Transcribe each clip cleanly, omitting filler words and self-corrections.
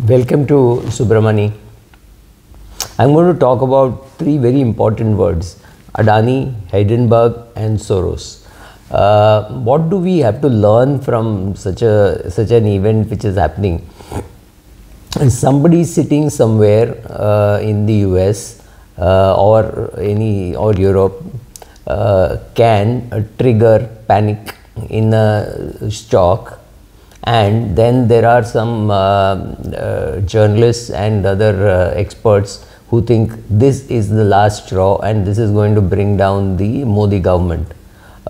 Welcome to Subramani. I'm going to talk about three very important words: Adani, Hindenburg, and Soros. What do we have to learn from such an event which is happening? Somebody sitting somewhere in the US or Europe can trigger panic in a stock. And then there are some journalists and other experts who think this is the last straw and this is going to bring down the Modi government.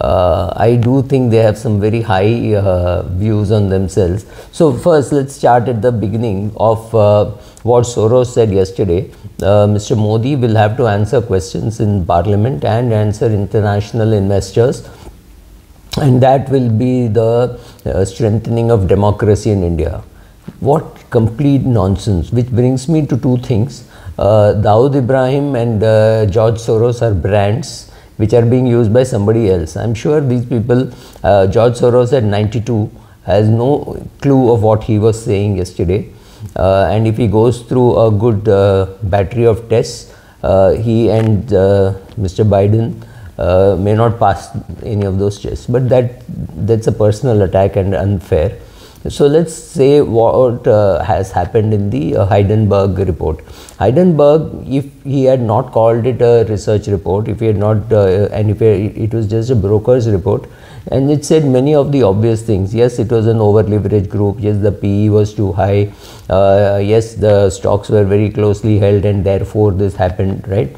I do think they have some very high views on themselves. So first, let's start at the beginning of what Soros said yesterday. Mr. Modi will have to answer questions in parliament and answer international investors, and that will be the strengthening of democracy in India. What complete nonsense, which brings me to two things. Dawood Ibrahim and George Soros are brands which are being used by somebody else. I'm sure these people, George Soros at 92 has no clue of what he was saying yesterday, and if he goes through a good battery of tests, he and Mr. Biden may not pass any of those tests, but that's a personal attack and unfair. So let's say what has happened in the Hindenburg report. Hindenburg, if he had not called it a research report, if he had not, and if it was just a broker's report, and it said many of the obvious things. Yes, it was an over leveraged group. Yes, the PE was too high. Yes, the stocks were very closely held, and therefore this happened, right?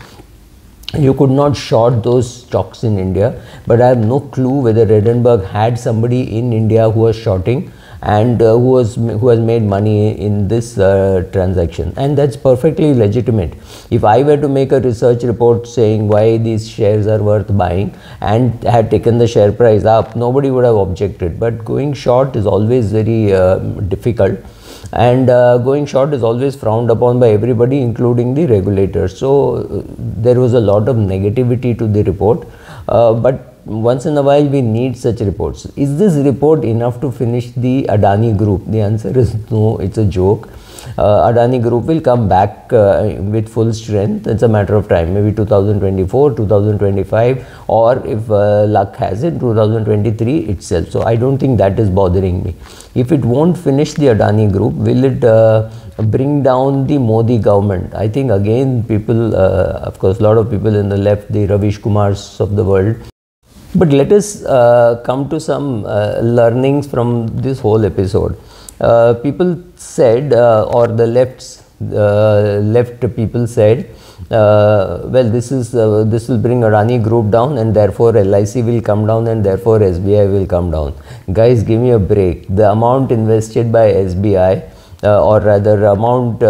You could not short those stocks in India, but I have no clue whether Hindenburg had somebody in India who was shorting and who has made money in this transaction, and that's perfectly legitimate. If I were to make a research report saying why these shares are worth buying and had taken the share price up, nobody would have objected. But going short is always very difficult. And going short is always frowned upon by everybody, including the regulators. So there was a lot of negativity to the report, but once in a while we need such reports. Is this report enough to finish the Adani group? The answer is no, it's a joke. Adani group will come back with full strength. It's a matter of time, maybe 2024, 2025, or if luck has it, 2023 itself. So I don't think that is bothering me. If it won't finish the Adani group, will it bring down the Modi government? I think again people, of course, a lot of people in the left, the Ravish Kumars of the world. But let us come to some learnings from this whole episode. People said, or the left people said, well, this will bring Adani group down, and therefore LIC will come down, and therefore SBI will come down. Guys, give me a break. The amount invested by SBI, or rather amount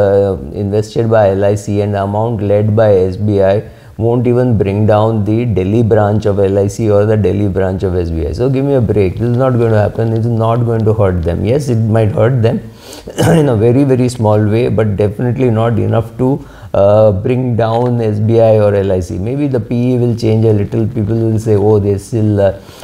invested by LIC and the amount led by SBI won't even bring down the Delhi branch of LIC or the Delhi branch of SBI. So give me a break. This is not going to happen. It is not going to hurt them. Yes, it might hurt them in a very, very small way, but definitely not enough to bring down SBI or LIC. Maybe the PE will change a little. People will say, oh, they still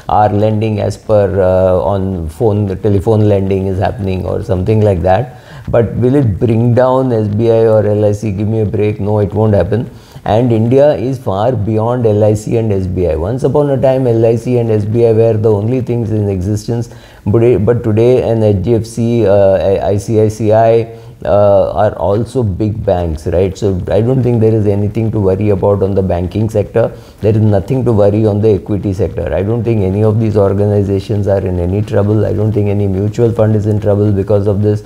are lending as per on phone, the telephone lending is happening or something like that. But will it bring down SBI or LIC? Give me a break. No, it won't happen. And India is far beyond LIC and SBI. Once upon a time, LIC and SBI were the only things in existence. But today, an HDFC, ICICI are also big banks, right? So I don't think there is anything to worry about on the banking sector. There is nothing to worry on the equity sector. I don't think any of these organizations are in any trouble. I don't think any mutual fund is in trouble because of this.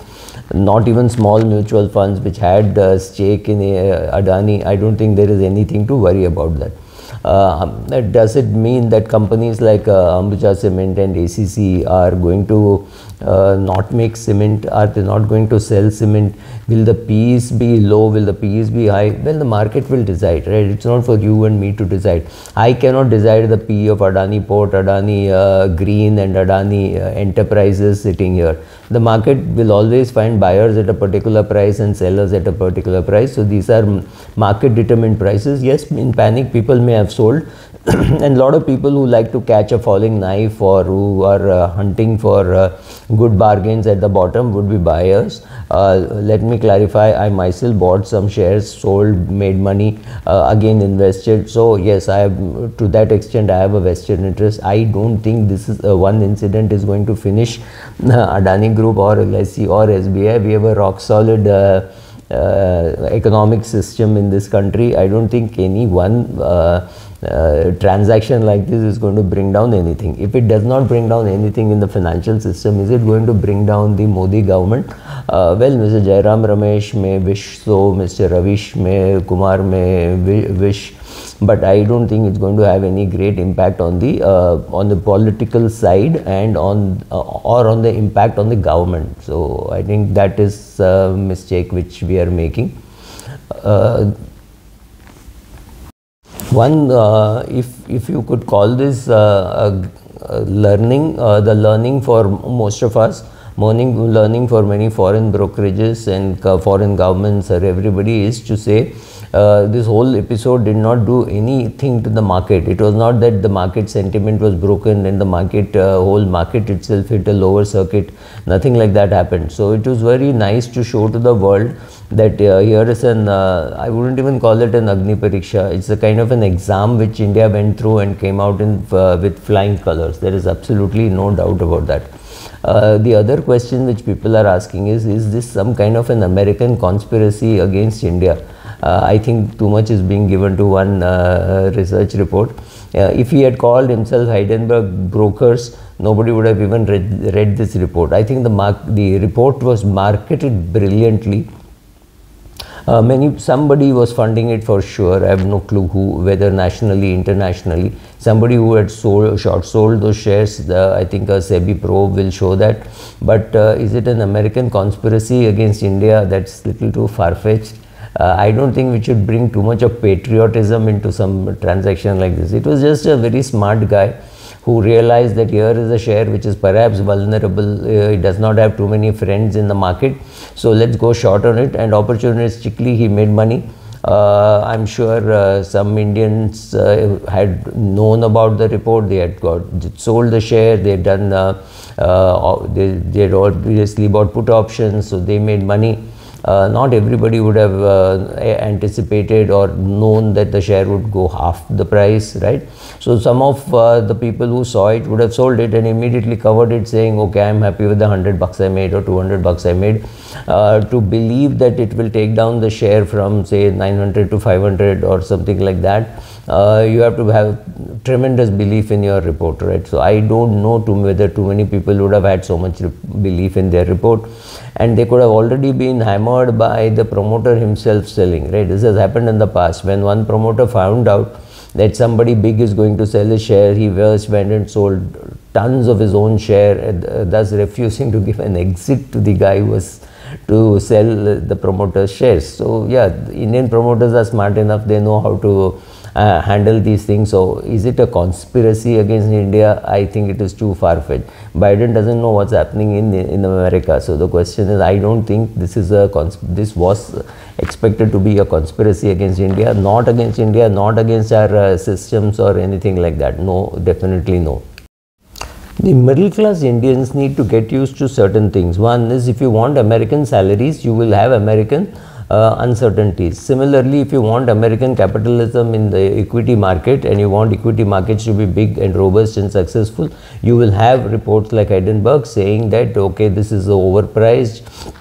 Not even small mutual funds which had stake in Adani. I don't think there is anything to worry about that. Does it mean that companies like Ambuja Cement and ACC are going to not make cement? Are they not going to sell cement? Will the P's be low? Will the P's be high? Well, the market will decide, right? It's not for you and me to decide. I cannot decide the P of Adani Port, Adani Green and Adani Enterprises sitting here. The market will always find buyers at a particular price and sellers at a particular price. So these are market determined prices. Yes, in panic people may have sold And a lot of people who like to catch a falling knife or who are hunting for good bargains at the bottom would be buyers. Let me clarify, I myself bought some shares, sold, made money, again invested. So yes, I have, to that extent I have a vested interest. I don't think this is one incident is going to finish Adani Group or LIC or SBI. We have a rock solid economic system in this country. I don't think any one transaction like this is going to bring down anything. If it does not bring down anything in the financial system, is it going to bring down the Modi government? Well, Mr. Jairam Ramesh may wish so, Mr. Ravish may, Kumar may wish, but I don't think it's going to have any great impact on the political side and on the impact on the government. So I think that is a mistake which we are making. If you could call this learning, the learning for most of us, learning for many foreign brokerages and foreign governments or everybody, is to say this whole episode did not do anything to the market. It was not that the market sentiment was broken and the market, whole market itself hit a lower circuit. Nothing like that happened. So it was very nice to show to the world that here is an, I wouldn't even call it an Agni Pariksha. It's a kind of an exam which India went through and came out in with flying colors. There is absolutely no doubt about that. The other question which people are asking is this some kind of an American conspiracy against India? I think too much is being given to one research report. If he had called himself Hindenburg brokers, nobody would have even read this report. I think the report was marketed brilliantly. Somebody was funding it for sure. I have no clue who, whether nationally, internationally. Somebody who had short sold those shares. I think a SEBI probe will show that. But is it an American conspiracy against India? That's a little too far-fetched. I don't think we should bring too much of patriotism into some transaction like this. It was just a very smart guy who realized that here is a share which is perhaps vulnerable. It does not have too many friends in the market. So let's go short on it, and opportunistically he made money. I'm sure some Indians had known about the report. They had sold the share. They had done. They had obviously bought put options, so they made money. Not everybody would have anticipated or known that the share would go half the price, right? So some of the people who saw it would have sold it and immediately covered it, saying, okay, I'm happy with the $100 I made or $200 I made. To believe that it will take down the share from, say, 900 to 500 or something like that, you have to have tremendous belief in your report, right? So I don't know whether too many people would have had so much belief in their report, and they could have already been hammered by the promoter himself selling, right? This has happened in the past. When one promoter found out that somebody big is going to sell his share, he first went and sold tons of his own share, thus refusing to give an exit to the guy who was to sell the promoter's shares. So yeah, the Indian promoters are smart enough, they know how to handle these things. So is it a conspiracy against India? I think it is too far-fetched. Biden doesn't know what's happening in America. So the question is, I don't think this is this was expected to be a conspiracy against India, not against India, not against our systems or anything like that. No, definitely no. The middle class Indians need to get used to certain things. One is, if you want American salaries, you will have American uncertainties. Similarly, if you want American capitalism in the equity market and you want equity markets to be big and robust and successful, you will have reports like Hindenburg saying that, okay, this is overpriced.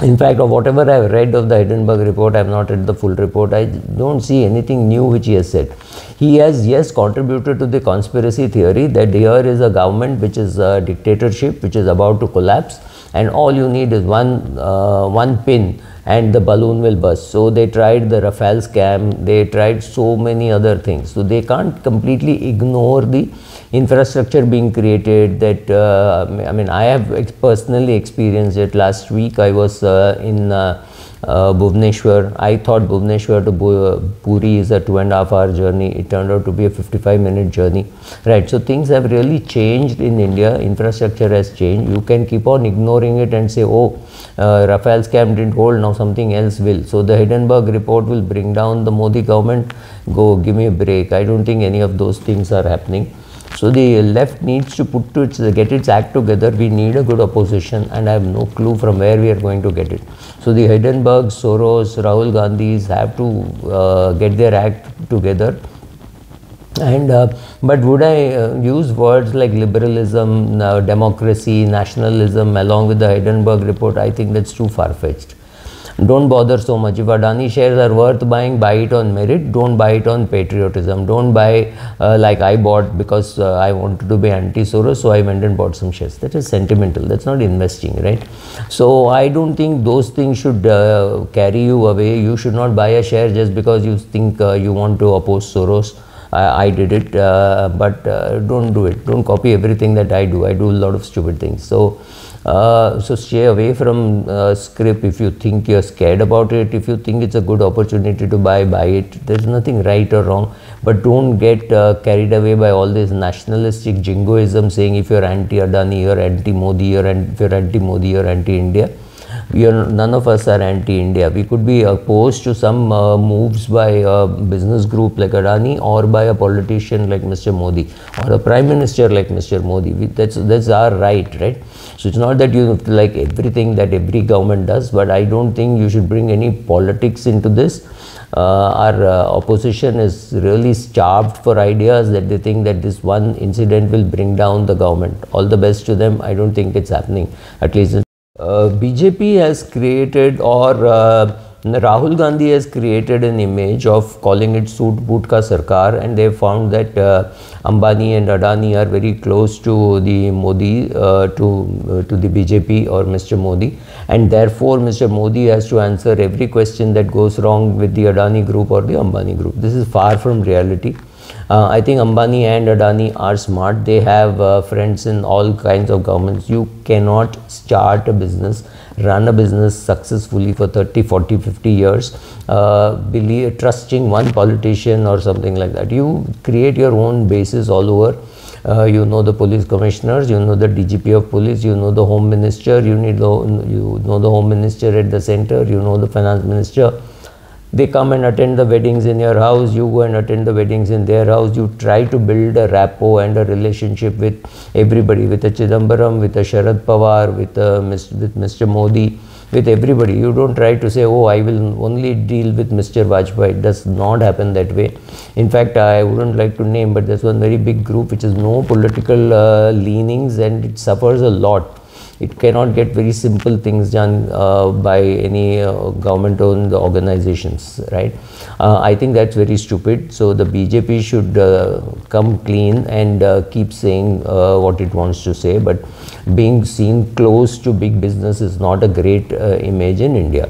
In fact, of whatever I have read of the Hindenburg report, I have not read the full report, I don't see anything new which he has said. He has, yes, contributed to the conspiracy theory that here is a government which is a dictatorship, which is about to collapse, and all you need is one pin and the balloon will burst. So they tried the Rafale scam, they tried so many other things. So they can't completely ignore the infrastructure being created. That I mean, I have personally experienced it. Last week I was in Bhubaneswar. I thought Bhubaneswar to Puri is a 2.5 hour journey. It turned out to be a 55-minute journey. Right. So things have really changed in India. Infrastructure has changed. You can keep on ignoring it and say, oh, Rafale scam didn't hold, now something else will. So the Hindenburg report will bring down the Modi government. Go, give me a break. I don't think any of those things are happening. So the left needs to get its act together. We need a good opposition, and I have no clue from where we are going to get it. So the Hindenburg, Soros, Rahul Gandhis have to get their act together. And but would I use words like liberalism, democracy, nationalism along with the Hindenburg report? I think that's too far-fetched. Don't bother so much. If Adani shares are worth buying, buy it on merit. Don't buy it on patriotism. Don't buy like I bought because I wanted to be anti-Soros, so I went and bought some shares. That is sentimental. That's not investing, right? So I don't think those things should carry you away. You should not buy a share just because you think you want to oppose Soros. I did it, but don't do it. Don't copy everything that I do. I do a lot of stupid things. So stay away from script. If you think you're scared about it, if you think it's a good opportunity to buy it. There's nothing right or wrong, but don't get carried away by all this nationalistic jingoism saying if you're anti-Adani, you're anti-Modi, if you're anti-Modi, you're anti-India. None of us are anti-India. We could be opposed to some moves by a business group like Adani or by a politician like Mr. Modi or a prime minister like Mr. Modi. That's our right? So it's not that you have to like everything that every government does, but I don't think you should bring any politics into this. Our opposition is really starved for ideas that they think that this one incident will bring down the government. All the best to them. I don't think it's happening, at least. BJP has created, or Rahul Gandhi has created an image of calling it Soot Boot Ka Sarkar, and they found that Ambani and Adani are very close to the Modi, to the BJP or Mr. Modi, and therefore Mr. Modi has to answer every question that goes wrong with the Adani group or the Ambani group. This is far from reality. I think Ambani and Adani are smart. They have friends in all kinds of governments. You cannot start a business, run a business successfully for 30, 40, 50 years, trusting one politician or something like that. You create your own bases all over. You know the police commissioners, you know the DGP of police, you know the home minister, you know the home minister at the center, you know the finance minister. They come and attend the weddings in your house, you go and attend the weddings in their house. You try to build a rapport and a relationship with everybody, with a Chidambaram, with a Sharad Pawar, with Mr. Modi, with everybody. You don't try to say, oh, I will only deal with Mr. Vajpayee. It does not happen that way. In fact, I wouldn't like to name, but there's one very big group which has no political leanings, and it suffers a lot. It cannot get very simple things done by any government-owned organizations, right? I think that's very stupid. So the BJP should come clean and keep saying what it wants to say, but being seen close to big business is not a great image in India.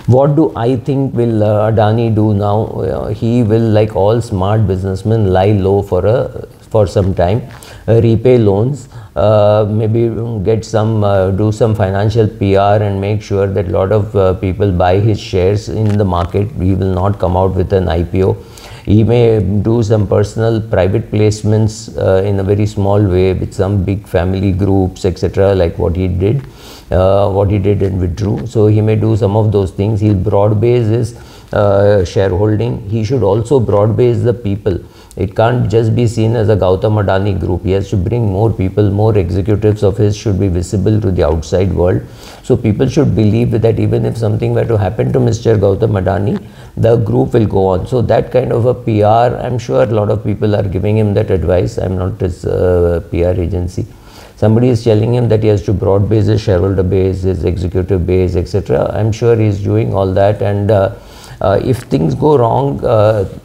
What do I think will Adani do now? He will, like all smart businessmen, lie low for some time, repay loans, maybe get some do some financial PR and make sure that a lot of people buy his shares in the market. He will not come out with an IPO. He may do some personal private placements in a very small way with some big family groups, etc., like what he did and withdrew. So he may do some of those things. He'll broad base his shareholding. He should also broad base the people. It can't just be seen as a Gautam Adani group. He has to bring more people, more executives of his should be visible to the outside world. So people should believe that even if something were to happen to Mr. Gautam Adani, the group will go on. So that kind of a PR, I'm sure a lot of people are giving him that advice. I'm not his PR agency. Somebody is telling him that he has to broad base his shareholder base, his executive base, etc. I'm sure he's doing all that, and if things go wrong,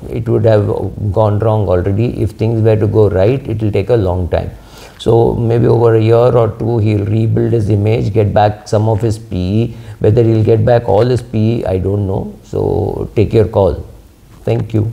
it would have gone wrong already. If things were to go right, it will take a long time. So maybe over a year or two, he'll rebuild his image, get back some of his PE. Whether he'll get back all his PE, I don't know. So take your call. Thank you.